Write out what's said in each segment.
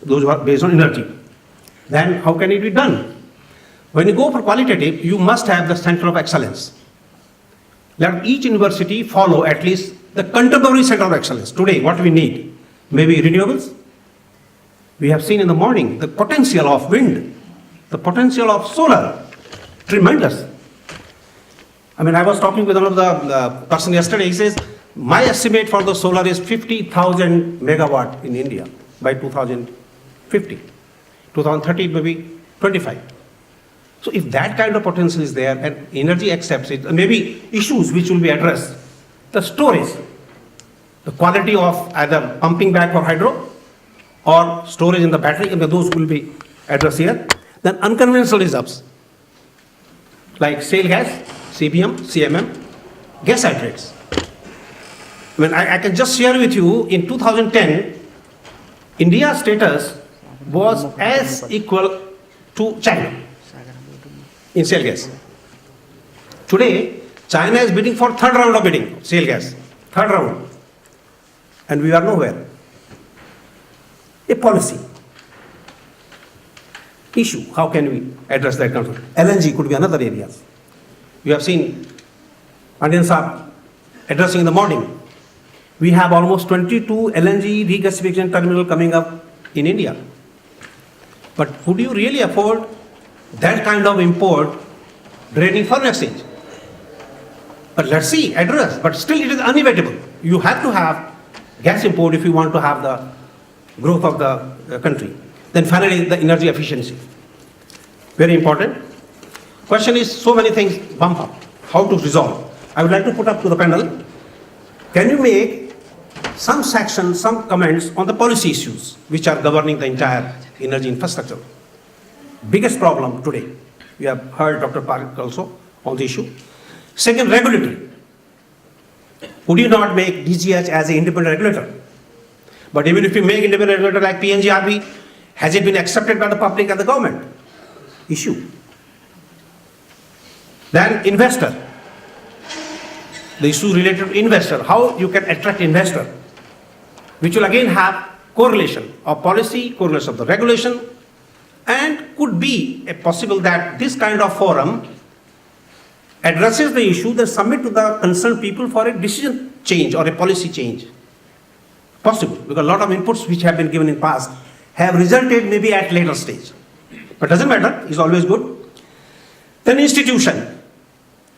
those who are based on energy. Then how can it be done? When you go for qualitative, you must have the center of excellence. Let each university follow at least the contemporary center of excellence. Today, what we need? Maybe renewables. We have seen in the morning the potential of wind, the potential of solar, tremendous. I mean, I was talking with one of the person yesterday. He says, my estimate for the solar is 50,000 megawatt in India by 2050. 2030, maybe 25. So if that kind of potential is there and energy accepts it, maybe issues which will be addressed, the storage, the quality of either pumping back for hydro or storage in the battery, and those will be addressed here. Then unconventional reserves like shale gas, CBM, CMM, gas hydrates. I mean, I can just share with you, in 2010, India's status was as equal to China in shale gas. Today, China is bidding for third round of bidding, shale gas, third round. And we are nowhere. A policy issue, how can we address that concern? LNG could be another area. We have seen Andian Saab addressing in the morning. We have almost 22 LNG regasification terminal coming up in India. But would you really afford that kind of import draining foreign exchange? But let's see, address, but still it is unavoidable. You have to have gas import if you want to have the growth of the country. Then finally, the energy efficiency. Very important. Question is, so many things bump up. How to resolve? I would like to put up to the panel. Can you make some section, some comments on the policy issues which are governing the entire energy infrastructure? Biggest problem today. We have heard Dr. Park also on the issue. Second, regulatory. Would you not make DGH as an independent regulator? But even if you make independent regulator like PNGRB, has it been accepted by the public and the government? Issue. Then investor. The issue related to investor. How you can attract investor, which will again have correlation of policy, correlation of the regulation, and could be a possible that this kind of forum addresses the issue, then submit to the concerned people for a decision change or a policy change. Possible, because a lot of inputs which have been given in past have resulted maybe at later stage. But doesn't matter, it's always good. Then institution,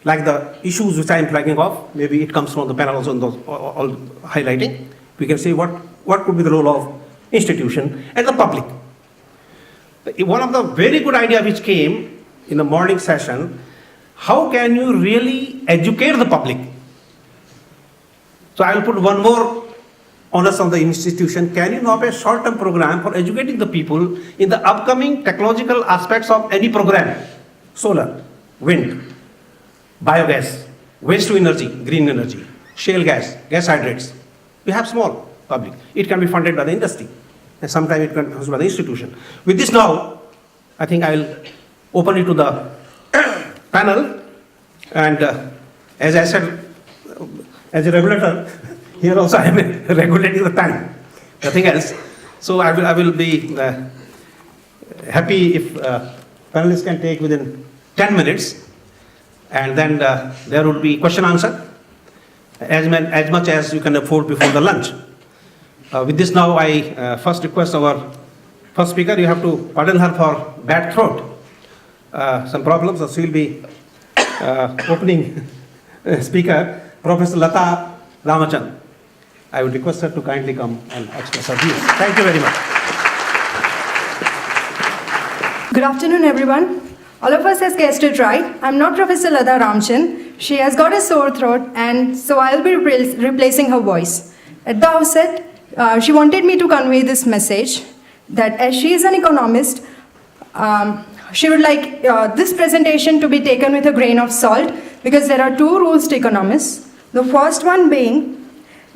like the issues which I am flagging off, maybe it comes from the panel also in those all highlighting. We can say what could be the role of institution and the public. One of the very good idea which came in the morning session, how can you really educate the public? So I will put one more onus on the institution. Can you now have a short-term program for educating the people in the upcoming technological aspects of any program? Solar, wind, biogas, waste to energy, green energy, shale gas, gas hydrates. We have small public. It can be funded by the industry. And sometimes it can be funded by the institution. With this now, I think I will open it to the panel. And as I said, as a regulator, here also I am regulating the time, nothing else. So I will be happy if panelists can take within 10 minutes, and then there would be question answer as much as you can afford before the lunch. With this now, I first request our first speaker, you have to pardon her for bad throat, some problems, so she will be opening speaker, Professor Lata Ramchandra. I would request her to kindly come and express her views. Thank you very much. Good afternoon, everyone. All of us has guessed it right. I'm not Professor Lata Ramchandra. She has got a sore throat, and so I'll be replacing her voice. At the outset, she wanted me to convey this message that as she is an economist, she would like this presentation to be taken with a grain of salt, because there are two rules to economists. The first one being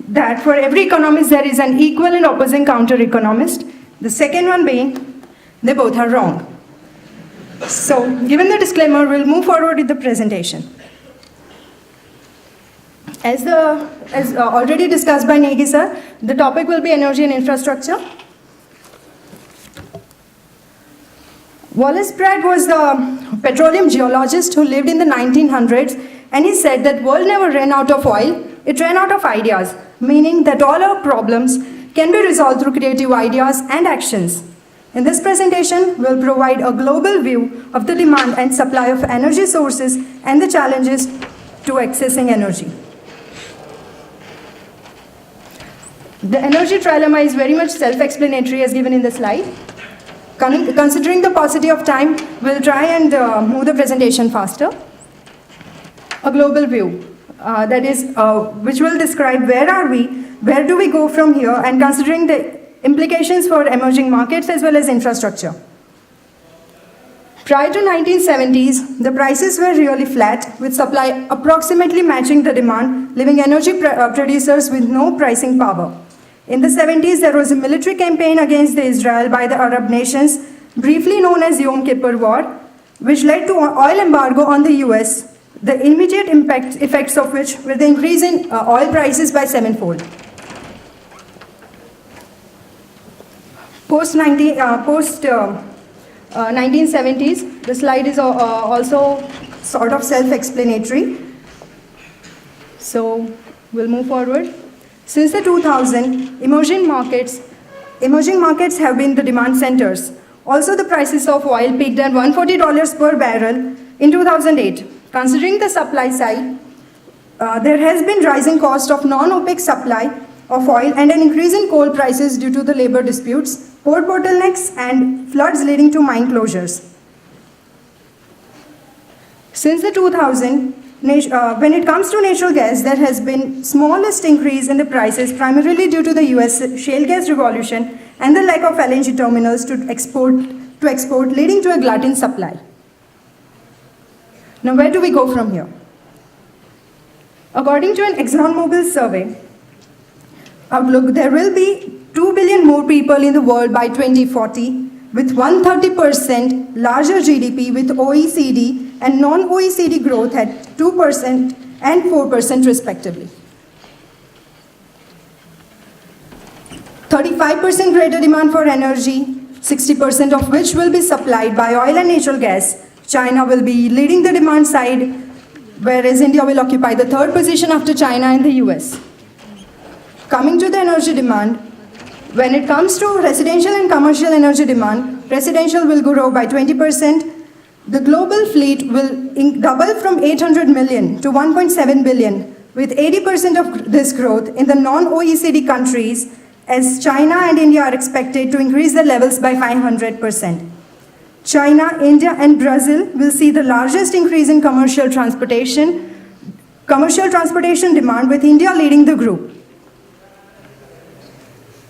that for every economist there is an equal and opposing counter-economist. The second one being they both are wrong. So, given the disclaimer, we'll move forward with the presentation. As already discussed by Negi sir, the topic will be energy and infrastructure. Wallace Pratt was the petroleum geologist who lived in the 1900s, and he said that world never ran out of oil, it ran out of ideas, meaning that all our problems can be resolved through creative ideas and actions. In this presentation, we'll provide a global view of the demand and supply of energy sources and the challenges to accessing energy. The energy trilemma is very much self-explanatory as given in the slide. Considering the paucity of time, we'll try and move the presentation faster. A global view, that is, which will describe where are we, where do we go from here, and considering the implications for emerging markets as well as infrastructure. Prior to 1970s, the prices were really flat, with supply approximately matching the demand, leaving energy producers with no pricing power. In the 70s, there was a military campaign against Israel by the Arab nations, briefly known as Yom Kippur War, which led to oil embargo on the US, the immediate effects of which were the increase in oil prices by 7-fold. Post 1970s, the slide is also sort of self-explanatory. So we'll move forward. Since the 2000s, emerging markets have been the demand centers. Also, the prices of oil peaked at $140 per barrel in 2008. Considering the supply side, there has been rising cost of non-OPEC supply of oil and an increase in coal prices due to the labor disputes, port bottlenecks, and floods leading to mine closures. Since the 2000s, when it comes to natural gas, there has been smallest increase in the prices, primarily due to the US shale gas revolution and the lack of LNG terminals to export, leading to a glut in supply. Now, where do we go from here? According to an ExxonMobil survey outlook, there will be 2 billion more people in the world by 2040, with 130% larger GDP, with OECD and non-OECD growth at 2% and 4% respectively. 35% greater demand for energy, 60% of which will be supplied by oil and natural gas. China will be leading the demand side, whereas India will occupy the third position after China and the US. Coming to the energy demand, when it comes to residential and commercial energy demand, residential will grow by 20%. The global fleet will double from 800 million to 1.7 billion, with 80% of this growth in the non-OECD countries, as China and India are expected to increase their levels by 500%. China, India, and Brazil will see the largest increase in commercial transportation demand, with India leading the group.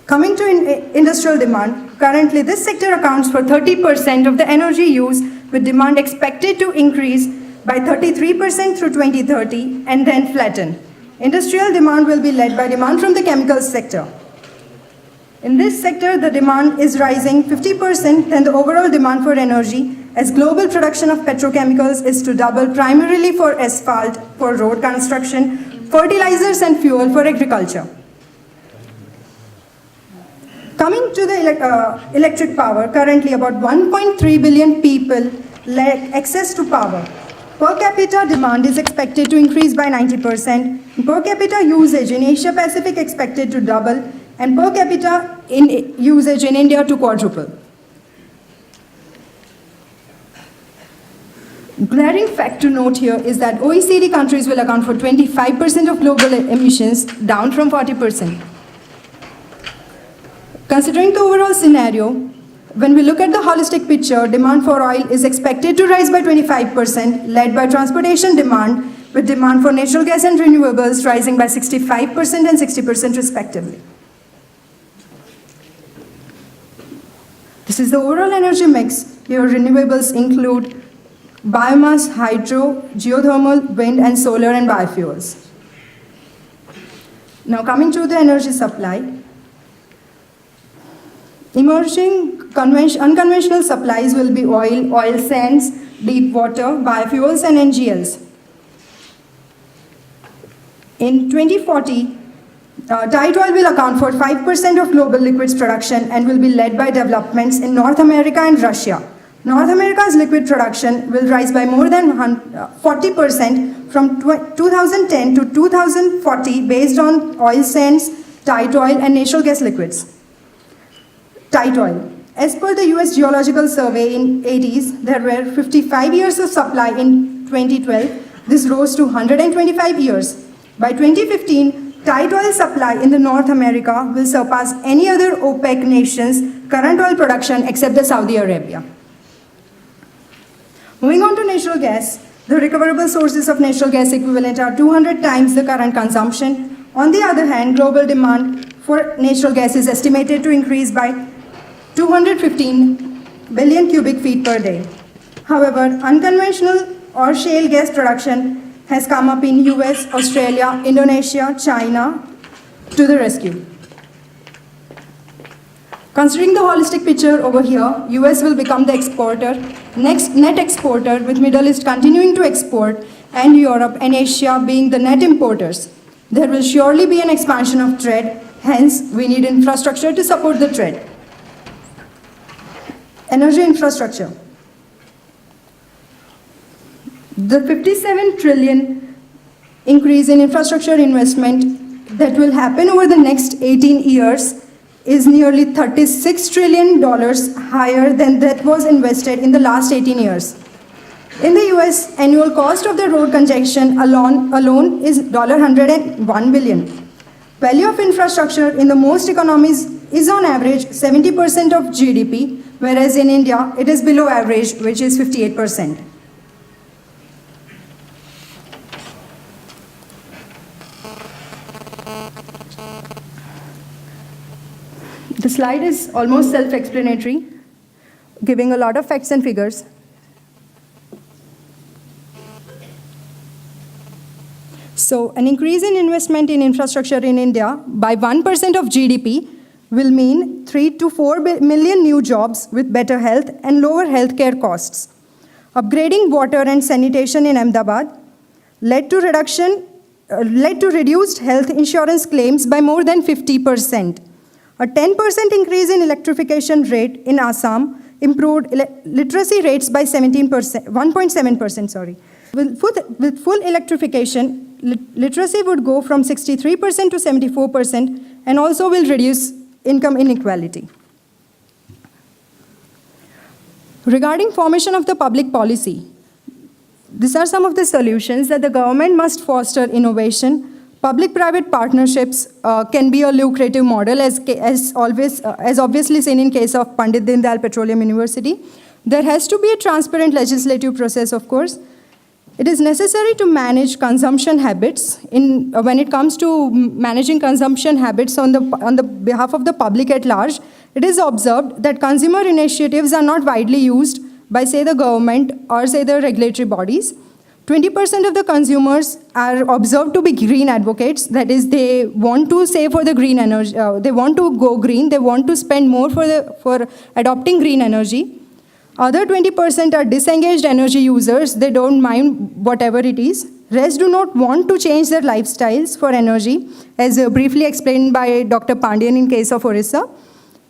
Coming to industrial demand, currently this sector accounts for 30% of the energy use, with demand expected to increase by 33% through 2030 and then flatten. Industrial demand will be led by demand from the chemicals sector. In this sector, the demand is rising 50% than the overall demand for energy, as global production of petrochemicals is to double, primarily for asphalt, for road construction, fertilizers, and fuel for agriculture. Coming to the electric power, currently about 1.3 billion people lack access to power. Per capita demand is expected to increase by 90%. Per capita usage in Asia Pacific expected to double, and per capita usage in India to quadruple. Glaring fact to note here is that OECD countries will account for 25% of global emissions, down from 40%. Considering the overall scenario, when we look at the holistic picture, demand for oil is expected to rise by 25%, led by transportation demand, with demand for natural gas and renewables rising by 65% and 60% respectively. This is the overall energy mix. Here, renewables include biomass, hydro, geothermal, wind, and solar, and biofuels. Now, coming to the energy supply. Emerging unconventional supplies will be oil sands, deep water, biofuels, and NGLs. In 2040, tight oil will account for 5% of global liquids production and will be led by developments in North America and Russia. North America's liquid production will rise by more than 40% from 2010 to 2040 based on oil sands, tight oil, and natural gas liquids. Tight oil. As per the US Geological Survey in 80s, there were 55 years of supply in 2012. This rose to 125 years. By 2015, tight oil supply in the North America will surpass any other OPEC nation's current oil production except the Saudi Arabia. Moving on to natural gas, the recoverable sources of natural gas equivalent are 200 times the current consumption. On the other hand, global demand for natural gas is estimated to increase by 215 billion cubic feet per day. However, unconventional or shale gas production has come up in US, Australia, Indonesia, China to the rescue. Considering the holistic picture over here, US will become the exporter, next net exporter, with Middle East continuing to export and Europe and Asia being the net importers. There will surely be an expansion of trade, hence we need infrastructure to support the trade. Energy infrastructure. The 57 trillion increase in infrastructure investment that will happen over the next 18 years is nearly $36 trillion higher than that was invested in the last 18 years. In the US, annual cost of the road congestion alone is $101 billion. Value of infrastructure in the most economies is on average 70% of GDP, whereas in India, it is below average, which is 58%. The slide is almost self-explanatory, giving a lot of facts and figures. So, an increase in investment in infrastructure in India by 1% of GDP will mean 3 to 4 million new jobs with better health and lower healthcare costs. Upgrading water and sanitation in Ahmedabad led to reduced health insurance claims by more than 50%. A 10% increase in electrification rate in Assam improved literacy rates by 1.7%. With full electrification, literacy would go from 63% to 74% and also will reduce income inequality. Regarding formation of the public policy, these are some of the solutions that the government must foster innovation. Public-private partnerships can be a lucrative model as obviously seen in case of Pandit Dindayal Petroleum University. There has to be a transparent legislative process, of course. It is necessary to manage consumption habits. When it comes to managing consumption habits on the behalf of the public at large, it is observed that consumer initiatives are not widely used by, say, the government or, say, the regulatory bodies. 20% of the consumers are observed to be green advocates. That is, they want to save for the green energy. They want to go green. They want to spend more for adopting green energy. Other 20% are disengaged energy users. They don't mind whatever it is. Rest do not want to change their lifestyles for energy, as briefly explained by Dr. Pandian in case of Orissa.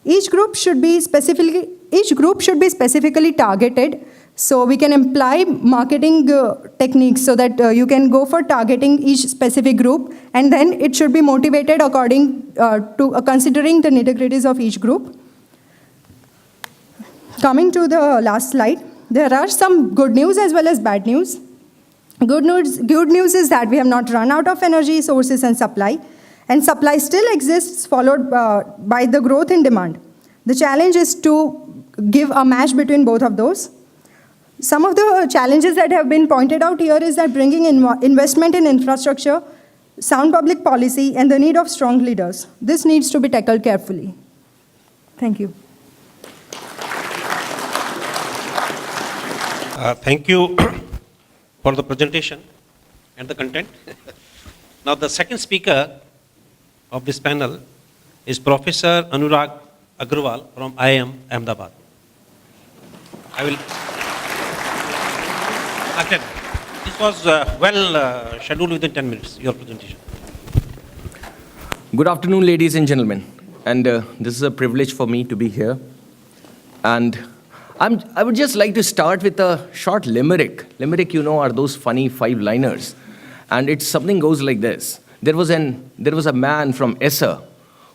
Each group should be specifically targeted. So we can apply marketing techniques so that you can go for targeting each specific group, and then it should be motivated according to considering the nitty-gritties of each group. Coming to the last slide, there are some good news as well as bad news. Good news is that we have not run out of energy sources and supply still exists, followed by the growth in demand. The challenge is to give a match between both of those. Some of the challenges that have been pointed out here is that bringing investment in infrastructure, sound public policy, and the need of strong leaders. This needs to be tackled carefully. Thank you. Thank you for the presentation and the content. Now, the second speaker of this panel is Professor Anurag Agarwal from IIM Ahmedabad. I will attend. This was well scheduled within 10 minutes, your presentation. Good afternoon, ladies and gentlemen. And this is a privilege for me to be here. And I would just like to start with a short limerick. Limerick, are those funny five-liners. And it's something goes like this. There was a man from Esser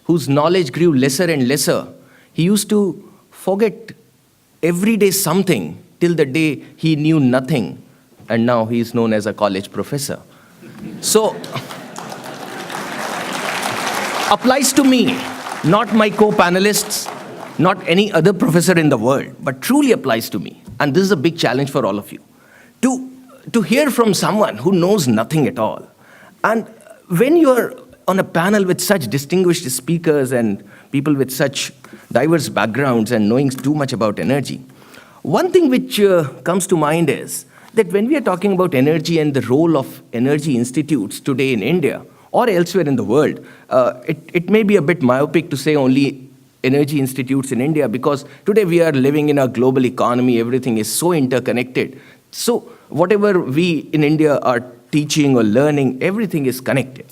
whose knowledge grew lesser and lesser. He used to forget every day something till the day he knew nothing. And now he is known as a college professor. So, applies to me, not my co-panelists, not any other professor in the world, but truly applies to me. And this is a big challenge for all of you. To hear from someone who knows nothing at all. And when you're on a panel with such distinguished speakers and people with such diverse backgrounds and knowing too much about energy, one thing which comes to mind is that when we are talking about energy and the role of energy institutes today in India or elsewhere in the world, it may be a bit myopic to say only energy institutes in India, because today we are living in a global economy, everything is so interconnected. So whatever we in India are teaching or learning, everything is connected.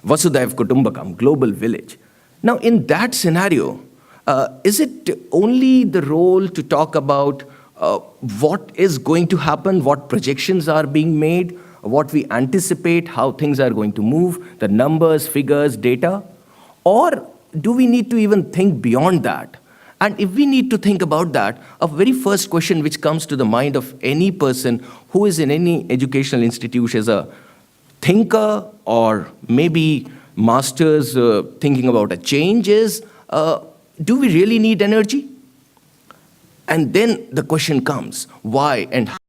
Vasudhaiv Kutumbakam, global village. Now in that scenario, is it only the role to talk about what is going to happen, what projections are being made, what we anticipate, how things are going to move, the numbers, figures, data? Or do we need to even think beyond that? And if we need to think about that, a very first question which comes to the mind of any person who is in any educational institution as a thinker or maybe masters thinking about a change is, do we really need energy? And then the question comes, why and how?